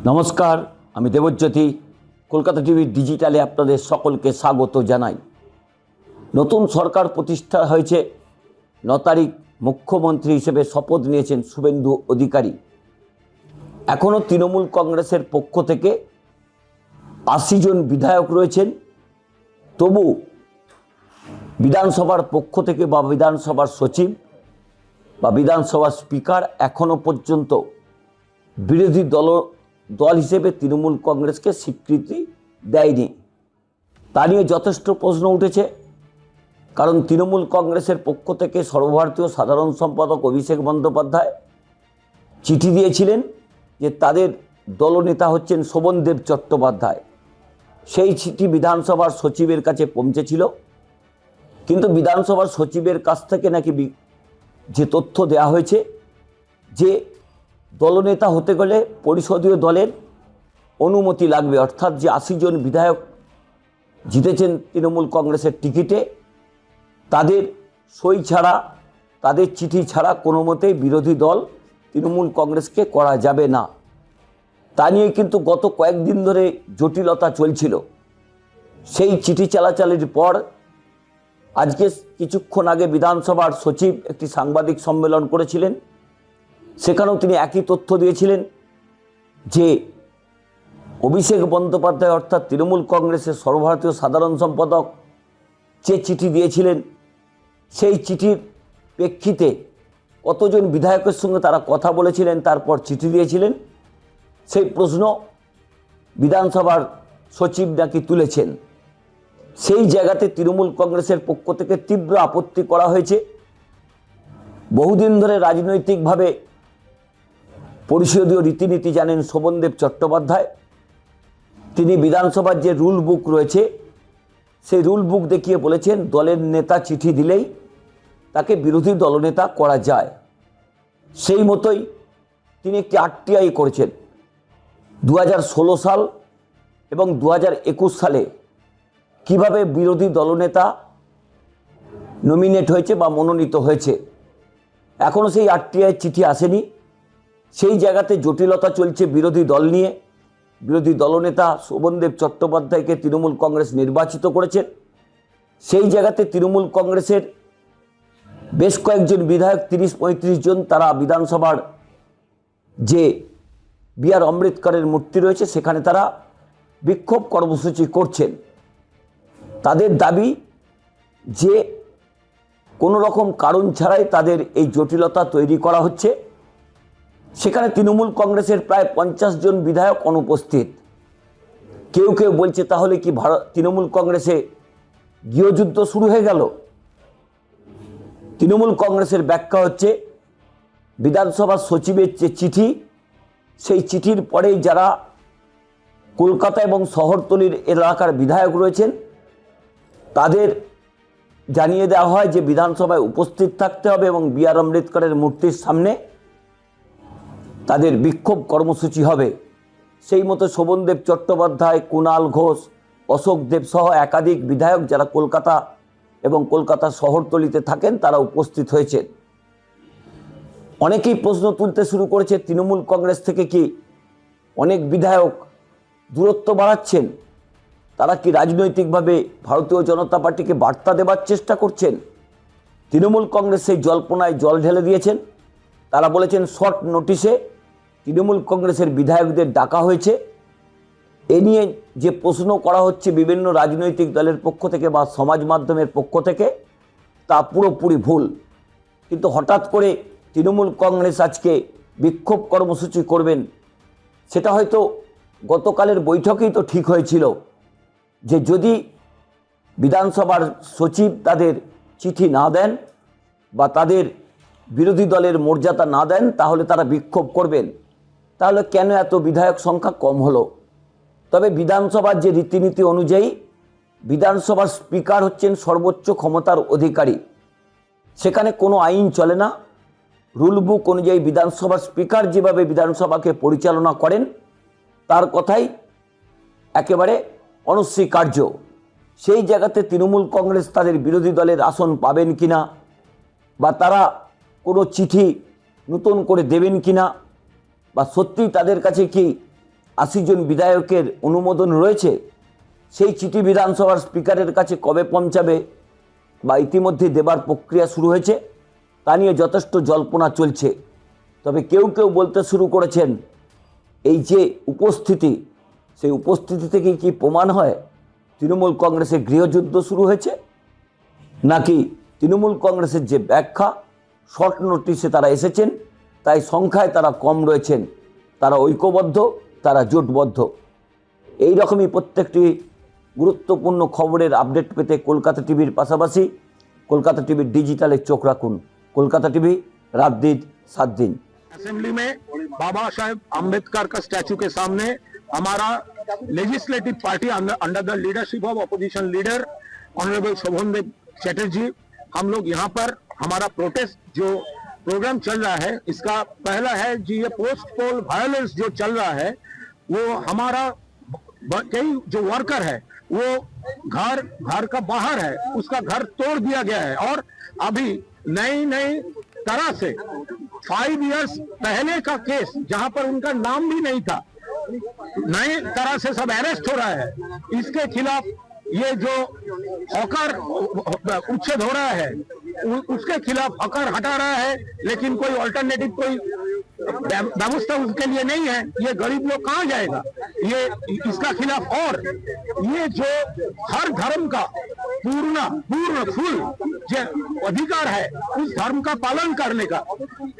নমস্কার, আমি দেবজ্যোতি। কলকাতা টিভির ডিজিটালে আপনাদের সকলকে স্বাগত জানাই। নতুন সরকার প্রতিষ্ঠা হয়েছে। 9 তারিখ মুখ্যমন্ত্রী হিসেবে শপথ নিয়েছেন শুভেন্দু অধিকারী। এখনও তৃণমূল কংগ্রেসের পক্ষ থেকে 80 জন বিধায়ক রয়েছেন। তবু বিধানসভার পক্ষ থেকে বা বিধানসভার সচিব বা বিধানসভার স্পিকার এখনও পর্যন্ত বিরোধী দল হিসেবে তৃণমূল কংগ্রেসকে স্বীকৃতি দেয়নি। তা নিয়ে যথেষ্ট প্রশ্ন উঠেছে। কারণ তৃণমূল কংগ্রেসের পক্ষ থেকে সর্বভারতীয় সাধারণ সম্পাদক অভিষেক বন্দ্যোপাধ্যায় চিঠি দিয়েছিলেন যে তাদের দলনেতা হচ্ছেন শোভনদেব চট্টোপাধ্যায়। সেই চিঠি বিধানসভার সচিবের কাছে পৌঁছেছিল, কিন্তু বিধানসভার সচিবের কাছ থেকে নাকি যে তথ্য দেওয়া হয়েছে যে দলনেতা হতে গেলে পরিষদীয় দলের অনুমতি লাগবে, অর্থাৎ যে 80 জন বিধায়ক জিতেছেন তৃণমূল কংগ্রেসের টিকিটে, তাদের সই ছাড়া, তাদের চিঠি ছাড়া কোনো মতেই বিরোধী দল তৃণমূল কংগ্রেসকে করা যাবে না। তা নিয়ে কিন্তু গত কয়েকদিন ধরে জটিলতা চলছিল। সেই চিঠি চালাচালির পর আজকে কিছুক্ষণ আগে বিধানসভার সচিব একটি সাংবাদিক সম্মেলন করেছিলেন। সেখানেও তিনি একই তথ্য দিয়েছিলেন যে অভিষেক বন্দ্যোপাধ্যায় অর্থাৎ তৃণমূল কংগ্রেসের সর্বভারতীয় সাধারণ সম্পাদক যে চিঠি দিয়েছিলেন, সেই চিঠির প্রেক্ষিতে কতজন বিধায়কের সঙ্গে তারা কথা বলেছিলেন, তারপর চিঠি দিয়েছিলেন, সেই প্রশ্ন বিধানসভার সচিব নাকি তুলেছেন। সেই জায়গাতে তৃণমূল কংগ্রেসের পক্ষ থেকে তীব্র আপত্তি করা হয়েছে। বহুদিন ধরে রাজনৈতিকভাবে পরিষদীয় রীতিনীতি জানেন শোভনদেব চট্টোপাধ্যায়। তিনি বিধানসভার যে রুল বুক রয়েছে সেই রুল বুক দেখিয়ে বলেছেন দলের নেতা চিঠি দিলেই তাকে বিরোধী দলনেতা করা যায়। সেই মতোই তিনি একটি আরটিআই করেছেন। 2016 সাল এবং 2021 সালে কিভাবে বিরোধী দলনেতা নমিনেট হয়েছে বা মনোনীত হয়েছে, এখনও সেই আরটিআই চিঠি আসেনি। সেই জায়গাতে জটিলতা চলছে বিরোধী দল নিয়ে। বিরোধী দলনেতা শোভনদেব চট্টোপাধ্যায়কে তৃণমূল কংগ্রেস নির্বাচিত করেছেন। সেই জায়গাতে তৃণমূল কংগ্রেসের বেশ কয়েকজন বিধায়ক 30-35 জন তারা বিধানসভার যে বি.আর. আম্বেদকরের মূর্তি রয়েছে সেখানে তারা বিক্ষোভ কর্মসূচি করছেন। তাদের দাবি যে কোনো রকম কারণ ছাড়াই তাদের এই জটিলতা তৈরি করা হচ্ছে। সেখানে তৃণমূল কংগ্রেসের প্রায় 50 জন বিধায়ক অনুপস্থিত। কেউ কেউ বলছে তাহলে কি তৃণমূল কংগ্রেসে গৃহযুদ্ধ শুরু হয়ে গেল। তৃণমূল কংগ্রেসের ব্যাখ্যা হচ্ছে বিধানসভার সচিবের যে চিঠি, সেই চিঠির পরেই যারা কলকাতা এবং শহরতলির এলাকার বিধায়ক রয়েছেন তাদের জানিয়ে দেওয়া হয় যে বিধানসভায় উপস্থিত থাকতে হবে এবং বি.আর. আম্বেদকরের মূর্তির সামনে তাদের বিক্ষোভ কর্মসূচি হবে। সেই মতো শোভনদেব চট্টোপাধ্যায়, কুণাল ঘোষ, অশোক দেব সহ একাধিক বিধায়ক যারা কলকাতা এবং কলকাতা শহরতলিতে থাকেন তারা উপস্থিত হয়েছেন। অনেকেই প্রশ্ন তুলতে শুরু করেছে তৃণমূল কংগ্রেস থেকে কি অনেক বিধায়ক দূরত্ব বাড়াচ্ছেন, তারা কি রাজনৈতিকভাবে ভারতীয় জনতা পার্টিকে বার্তা দেবার চেষ্টা করছেন। তৃণমূল কংগ্রেস সেই জল্পনায় জল ঢেলে দিয়েছেন। তারা বলেছেন শর্ট নোটিশে তৃণমূল কংগ্রেসের বিধায়কদের ডাকা হয়েছে। এ নিয়ে যে প্রশ্ন করা হচ্ছে বিভিন্ন রাজনৈতিক দলের পক্ষ থেকে বা সমাজ মাধ্যমের পক্ষ থেকে তা পুরোপুরি ভুল। কিন্তু হঠাৎ করে তৃণমূল কংগ্রেস আজকে বিক্ষোভ কর্মসূচি করবেন, সেটা হয়তো গতকালের বৈঠকেই তো ঠিক হয়েছিল যে যদি বিধানসভার সচিব তাদের চিঠি না দেন বা তাদের বিরোধী দলের মর্যাদা না দেন তাহলে তারা বিক্ষোভ করবেন। তাহলে কেন এত বিধায়ক সংখ্যা কম হলো? তবে বিধানসভার যে রীতিনীতি অনুযায়ী বিধানসভার স্পিকার হচ্ছেন সর্বোচ্চ ক্ষমতার অধিকারী। সেখানে কোনো আইন চলে না। রুল বুক অনুযায়ী বিধানসভার স্পিকার যেভাবে বিধানসভাকে পরিচালনা করেন তার কথাই একেবারে অনস্বীকার্য। সেই জায়গাতে তৃণমূল কংগ্রেস তাদের বিরোধী দলের আসন পাবেন কিনা বা তারা কোনো চিঠি নতুন করে দেবেন কিনা বা সত্যি তাদের কাছে কি 80 জন বিধায়কের অনুমোদন রয়েছে, সেই চিঠি বিধানসভার স্পিকারের কাছে কবে পৌঁছাবে বা ইতিমধ্যে দেবার প্রক্রিয়া শুরু হয়েছে তা নিয়ে যথেষ্ট জল্পনা চলছে। তবে কেউ কেউ বলতে শুরু করেছেন এই যে উপস্থিতি, সেই উপস্থিতি থেকে কি প্রমাণ হয় তৃণমূল কংগ্রেসের গৃহযুদ্ধ শুরু হয়েছে, নাকি তৃণমূল কংগ্রেসের যে ব্যাখ্যা শর্ট নোটিশে তারা এসেছেন তাই সংখ্যায় তারা কম রয়েছেন, তারা ঐক্যবদ্ধ, তারা জোটবদ্ধ। এই রকমই প্রত্যেকটি গুরুত্বপূর্ণ খবরের আপডেট পেতে কলকাতা টিভির পাশাপাশি কলকাতা টিভির ডিজিটালে চোখ রাখুন। কলকাতা টিভি, रात दिन 7 दिन। असेंबली में बाबा साहेब आम्बेडकर का स्टैचू के सामने हमारा legislative party under the leadership of opposition leader honourable Sovandeb Chatterjee, हम लोग यहाँ पर हमारा प्रोटेस्ट जो प्रोग्राम चल रहा है, इसका पहला है जी ये पोस्ट पोल वायलेंस जो चल रहा है, वो हमारा कई जो वर्कर है वो घर का बाहर है, उसका घर तोड़ दिया गया है और अभी नई तरह से 5 इयर्स पहले का केस जहां पर उनका नाम भी नहीं था, नई तरह से सब अरेस्ट हो रहा है। इसके खिलाफ ये जो हॉकर उच्छेद हो रहा है उसके खिलाफ हॉकर हटा रहा है, लेकिन कोई ऑल्टरनेटिव कोई व्यवस्था उसके लिए नहीं है। ये गरीब लोग कहां जाएगा, ये इसका खिलाफ। और ये जो हर धर्म का पूर्ण फुल जो अधिकार है उस धर्म का पालन करने का,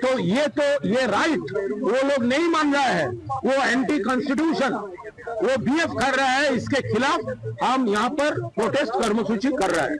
तो ये राइट वो लोग नहीं मान रहा है, वो एंटी कॉन्स्टिट्यूशन वो बीएफ कर रहा है। इसके खिलाफ हम यहाँ पर प्रोटेस्ट कर्मसूची कर रहे हैं।